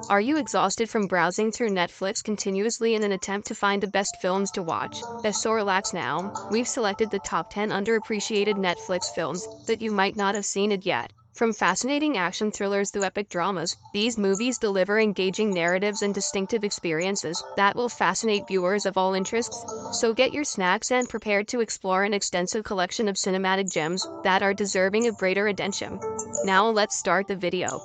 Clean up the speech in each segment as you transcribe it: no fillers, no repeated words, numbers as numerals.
Are you exhausted from browsing through Netflix continuously in an attempt to find the best films to watch? Best so relax now. We've selected the top 10 underappreciated Netflix films that you might not have seen it yet. From fascinating action thrillers to epic dramas, these movies deliver engaging narratives and distinctive experiences that will fascinate viewers of all interests. So get your snacks and prepare to explore an extensive collection of cinematic gems that are deserving of greater attention. Now let's start the video.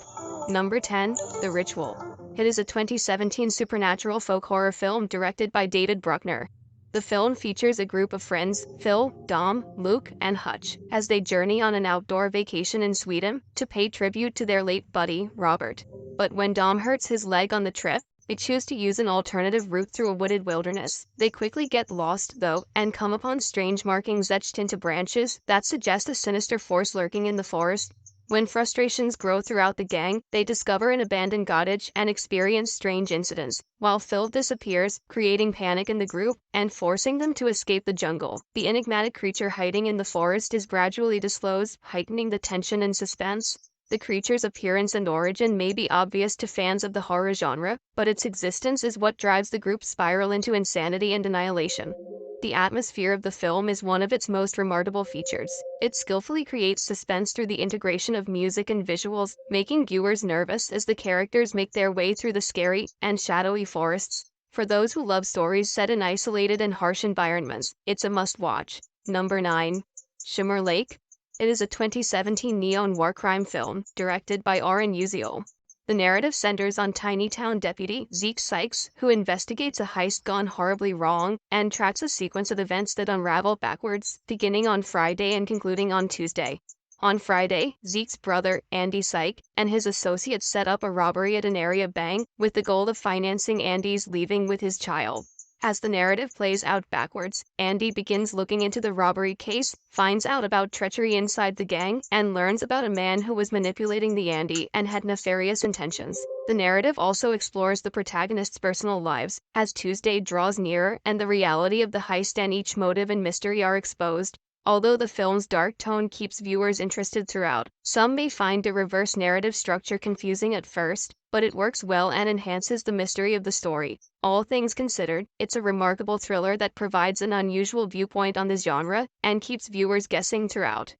Number 10, The Ritual. It is a 2017 supernatural folk horror film directed by David Bruckner. The film features a group of friends, Phil, Dom, Luke, and Hutch, as they journey on an outdoor vacation in Sweden to pay tribute to their late buddy, Robert. But when Dom hurts his leg on the trip, they choose to use an alternative route through a wooded wilderness. They quickly get lost, though, and come upon strange markings etched into branches that suggest a sinister force lurking in the forest. When frustrations grow throughout the gang, they discover an abandoned cottage and experience strange incidents, while Phil disappears, creating panic in the group and forcing them to escape the jungle. The enigmatic creature hiding in the forest is gradually disclosed, heightening the tension and suspense. The creature's appearance and origin may be obvious to fans of the horror genre, but its existence is what drives the group's spiral into insanity and annihilation. The atmosphere of the film is one of its most remarkable features. It skillfully creates suspense through the integration of music and visuals, making viewers nervous as the characters make their way through the scary and shadowy forests. For those who love stories set in isolated and harsh environments, it's a must-watch. Number 9. Shimmer Lake. It is a 2017 neon war crime film, directed by Oren Uziel. The narrative centers on tiny town deputy Zeke Sykes, who investigates a heist gone horribly wrong and tracks a sequence of events that unravel backwards, beginning on Friday and concluding on Tuesday. On Friday, Zeke's brother, Andy Syke, and his associates set up a robbery at an area bank with the goal of financing Andy's leaving with his child. As the narrative plays out backwards, Andy begins looking into the robbery case, finds out about treachery inside the gang, and learns about a man who was manipulating the Andy and had nefarious intentions. The narrative also explores the protagonists' personal lives, as Tuesday draws nearer and the reality of the heist and each motive and mystery are exposed. Although the film's dark tone keeps viewers interested throughout, some may find the reverse narrative structure confusing at first, but it works well and enhances the mystery of the story. All things considered, it's a remarkable thriller that provides an unusual viewpoint on the genre and keeps viewers guessing throughout.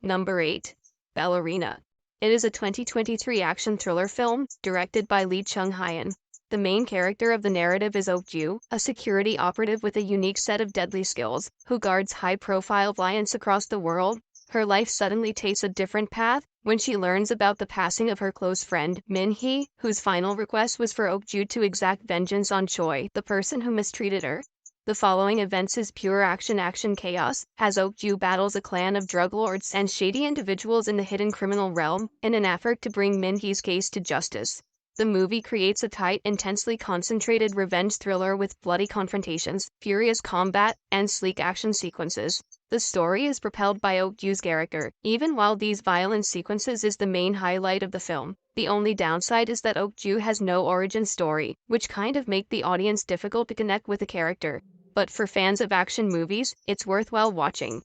Number 8. Ballerina. It is a 2023 action thriller film, directed by Lee Chung-hyun. The main character of the narrative is Ok-ju, a security operative with a unique set of deadly skills, who guards high-profile clients across the world. Her life suddenly takes a different path when she learns about the passing of her close friend, Min-hee, whose final request was for Ok-ju to exact vengeance on Choi, the person who mistreated her. The following events is pure action chaos, as Ok-ju battles a clan of drug lords and shady individuals in the hidden criminal realm, in an effort to bring Min-hee's case to justice. The movie creates a tight, intensely concentrated revenge thriller with bloody confrontations, furious combat, and sleek action sequences. The story is propelled by Ok-ju's character, even while these violent sequences is the main highlight of the film. The only downside is that Ok-ju has no origin story, which kind of make the audience difficult to connect with the character. But for fans of action movies, it's worthwhile watching.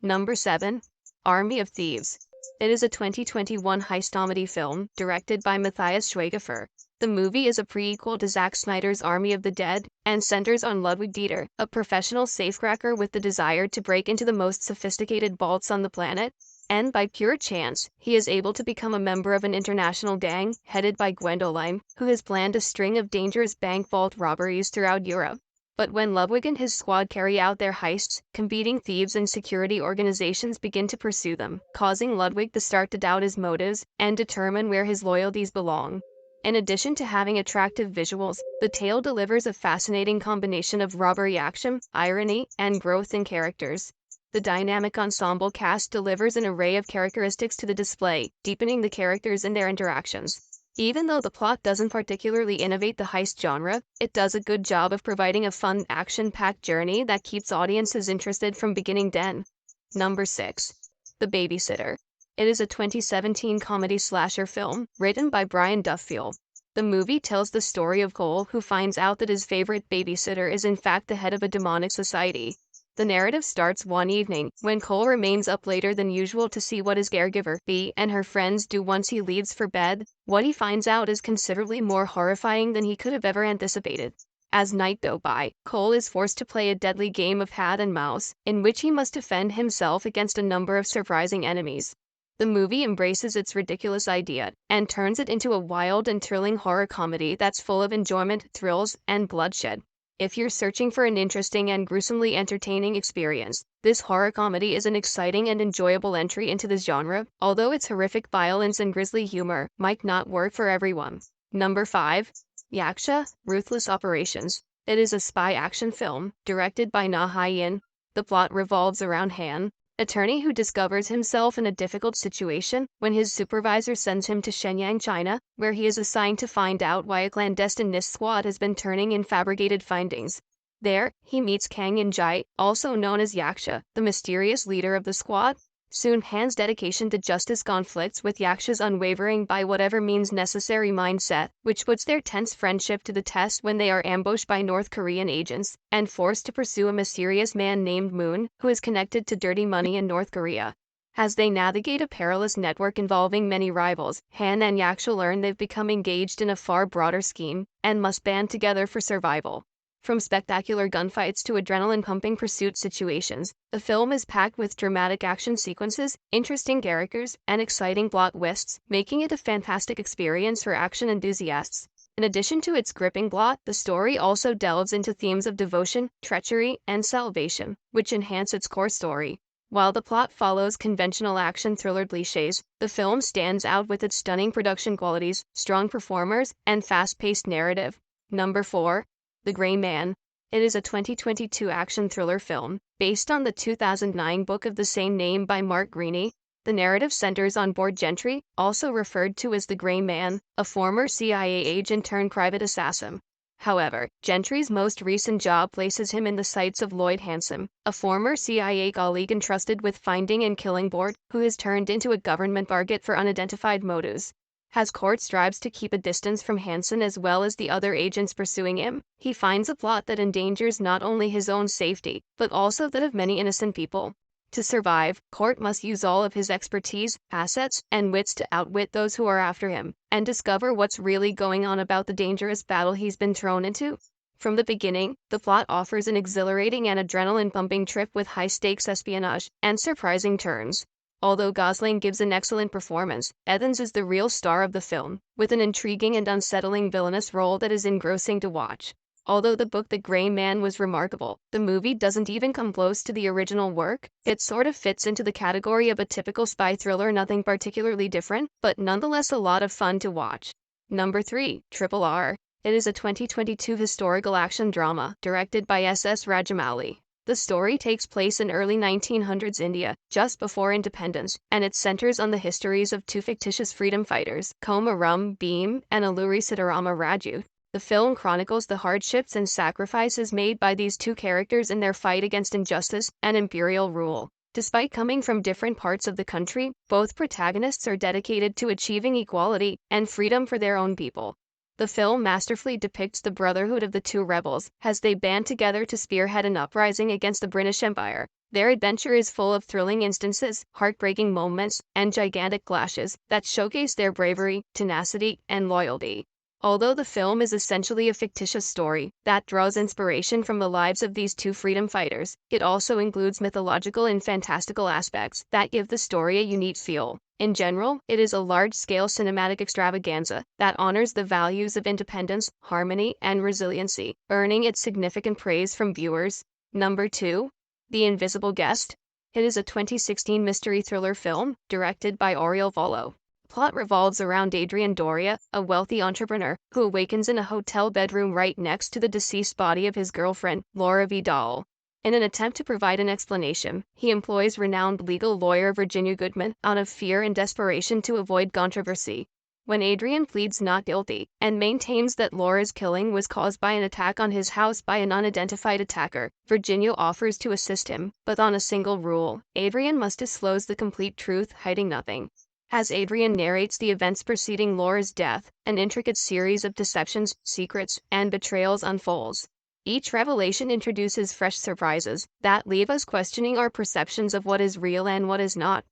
Number 7. Army of Thieves. It is a 2021 heist-comedy film, directed by Matthias Schweighöfer. The movie is a prequel to Zack Snyder's Army of the Dead, and centers on Ludwig Dieter, a professional safecracker with the desire to break into the most sophisticated vaults on the planet. And by pure chance, he is able to become a member of an international gang, headed by Gwendoline, who has planned a string of dangerous bank vault robberies throughout Europe. But when Ludwig and his squad carry out their heists, competing thieves and security organizations begin to pursue them, causing Ludwig to start to doubt his motives and determine where his loyalties belong. In addition to having attractive visuals, the tale delivers a fascinating combination of robbery action, irony, and growth in characters. The dynamic ensemble cast delivers an array of characteristics to the display, deepening the characters and their interactions. Even though the plot doesn't particularly innovate the heist genre, it does a good job of providing a fun, action-packed journey that keeps audiences interested from beginning to end. Number 6. The Babysitter. It is a 2017 comedy slasher film, written by Brian Duffield. The movie tells the story of Cole, who finds out that his favorite babysitter is in fact the head of a demonic society. The narrative starts one evening, when Cole remains up later than usual to see what his caregiver, Bee, and her friends do once he leaves for bed. What he finds out is considerably more horrifying than he could have ever anticipated. As night goes by, Cole is forced to play a deadly game of hat and mouse, in which he must defend himself against a number of surprising enemies. The movie embraces its ridiculous idea and turns it into a wild and thrilling horror comedy that's full of enjoyment, thrills, and bloodshed. If you're searching for an interesting and gruesomely entertaining experience, this horror comedy is an exciting and enjoyable entry into the genre, although its horrific violence and grisly humor might not work for everyone. Number 5. Yaksha, Ruthless Operations. It is a spy action film, directed by Na Hai-in. The plot revolves around Han, attorney who discovers himself in a difficult situation when his supervisor sends him to Shenyang, China, where he is assigned to find out why a clandestine NIST squad has been turning in fabricated findings. There, he meets Kang In-jai, also known as Yaksha, the mysterious leader of the squad. Soon Han's dedication to justice conflicts with Yaksha's unwavering by whatever means necessary mindset, which puts their tense friendship to the test when they are ambushed by North Korean agents and forced to pursue a mysterious man named Moon, who is connected to dirty money in North Korea. As they navigate a perilous network involving many rivals, Han and Yaksha learn they've become engaged in a far broader scheme and must band together for survival. From spectacular gunfights to adrenaline-pumping pursuit situations, the film is packed with dramatic action sequences, interesting characters, and exciting plot twists, making it a fantastic experience for action enthusiasts. In addition to its gripping plot, the story also delves into themes of devotion, treachery, and salvation, which enhance its core story. While the plot follows conventional action thriller cliches, the film stands out with its stunning production qualities, strong performers, and fast-paced narrative. Number 4. The Gray Man. It is a 2022 action thriller film, based on the 2009 book of the same name by Mark Greaney. The narrative centers on Boyd Gentry, also referred to as the Gray Man, a former CIA agent turned private assassin. However, Gentry's most recent job places him in the sights of Lloyd Hansen, a former CIA colleague entrusted with finding and killing Boyd, who has turned into a government target for unidentified motives. As Court strives to keep a distance from Hansen as well as the other agents pursuing him, he finds a plot that endangers not only his own safety, but also that of many innocent people. To survive, Court must use all of his expertise, assets, and wits to outwit those who are after him, and discover what's really going on about the dangerous battle he's been thrown into. From the beginning, the plot offers an exhilarating and adrenaline-pumping trip with high-stakes espionage and surprising turns. Although Gosling gives an excellent performance, Evans is the real star of the film, with an intriguing and unsettling villainous role that is engrossing to watch. Although the book The Gray Man was remarkable, the movie doesn't even come close to the original work. It sort of fits into the category of a typical spy thriller, nothing particularly different, but nonetheless a lot of fun to watch. Number 3. Triple R. It is a 2022 historical action drama, directed by S.S. Rajamouli. The story takes place in early 1900s India, just before independence, and it centers on the histories of two fictitious freedom fighters, Komaram Bhim and Alluri Sitarama Raju. The film chronicles the hardships and sacrifices made by these two characters in their fight against injustice and imperial rule. Despite coming from different parts of the country, both protagonists are dedicated to achieving equality and freedom for their own people. The film masterfully depicts the brotherhood of the two rebels as they band together to spearhead an uprising against the British Empire. Their adventure is full of thrilling instances, heartbreaking moments, and gigantic clashes that showcase their bravery, tenacity, and loyalty. Although the film is essentially a fictitious story that draws inspiration from the lives of these two freedom fighters, it also includes mythological and fantastical aspects that give the story a unique feel. In general, it is a large-scale cinematic extravaganza that honors the values of independence, harmony, and resiliency, earning its significant praise from viewers. Number 2. The Invisible Guest. It is a 2016 mystery thriller film, directed by Oriol Vollo. Plot revolves around Adrian Doria, a wealthy entrepreneur who awakens in a hotel bedroom right next to the deceased body of his girlfriend, Laura Vidal. In an attempt to provide an explanation, he employs renowned legal lawyer Virginia Goodman out of fear and desperation to avoid controversy. When Adrian pleads not guilty and maintains that Laura's killing was caused by an attack on his house by an unidentified attacker, Virginia offers to assist him, but on a single rule: Adrian must disclose the complete truth, hiding nothing. As Adrian narrates the events preceding Laura's death, an intricate series of deceptions, secrets, and betrayals unfolds. Each revelation introduces fresh surprises that leave us questioning our perceptions of what is real and what is not.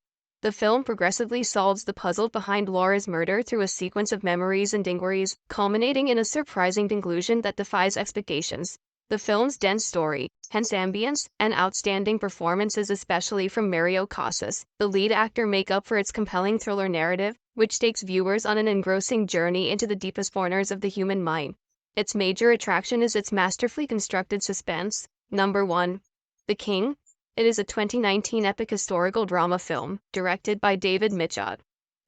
The film progressively solves the puzzle behind Laura's murder through a sequence of memories and inquiries, culminating in a surprising conclusion that defies expectations. The film's dense story, tense ambience, and outstanding performances, especially from Mario Casas, the lead actor, make up for its compelling thriller narrative, which takes viewers on an engrossing journey into the deepest corners of the human mind. Its major attraction is its masterfully constructed suspense. Number 1. The King. It is a 2019 epic historical drama film, directed by David Mitchell.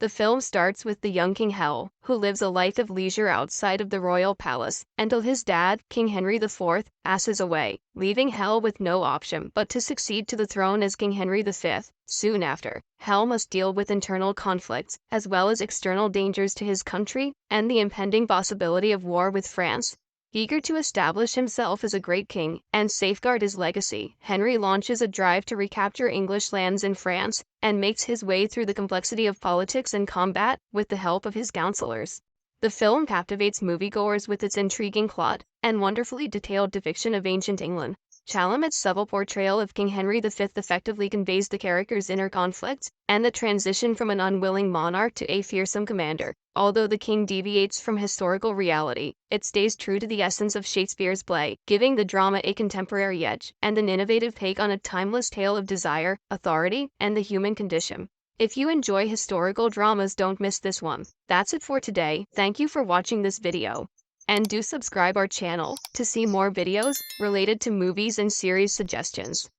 The film starts with the young King Hel, who lives a life of leisure outside of the royal palace, until his dad, King Henry IV, passes away, leaving Hel with no option but to succeed to the throne as King Henry V. Soon after, Hel must deal with internal conflicts, as well as external dangers to his country, and the impending possibility of war with France. Eager to establish himself as a great king and safeguard his legacy, Henry launches a drive to recapture English lands in France and makes his way through the complexity of politics and combat with the help of his counselors. The film captivates moviegoers with its intriguing plot and wonderfully detailed depiction of ancient England. Chalamet's subtle portrayal of King Henry V effectively conveys the character's inner conflicts and the transition from an unwilling monarch to a fearsome commander. Although the king deviates from historical reality, it stays true to the essence of Shakespeare's play, giving the drama a contemporary edge and an innovative take on a timeless tale of desire, authority, and the human condition. If you enjoy historical dramas, don't miss this one. That's it for today. Thank you for watching this video. And do subscribe our channel to see more videos related to movies and series suggestions.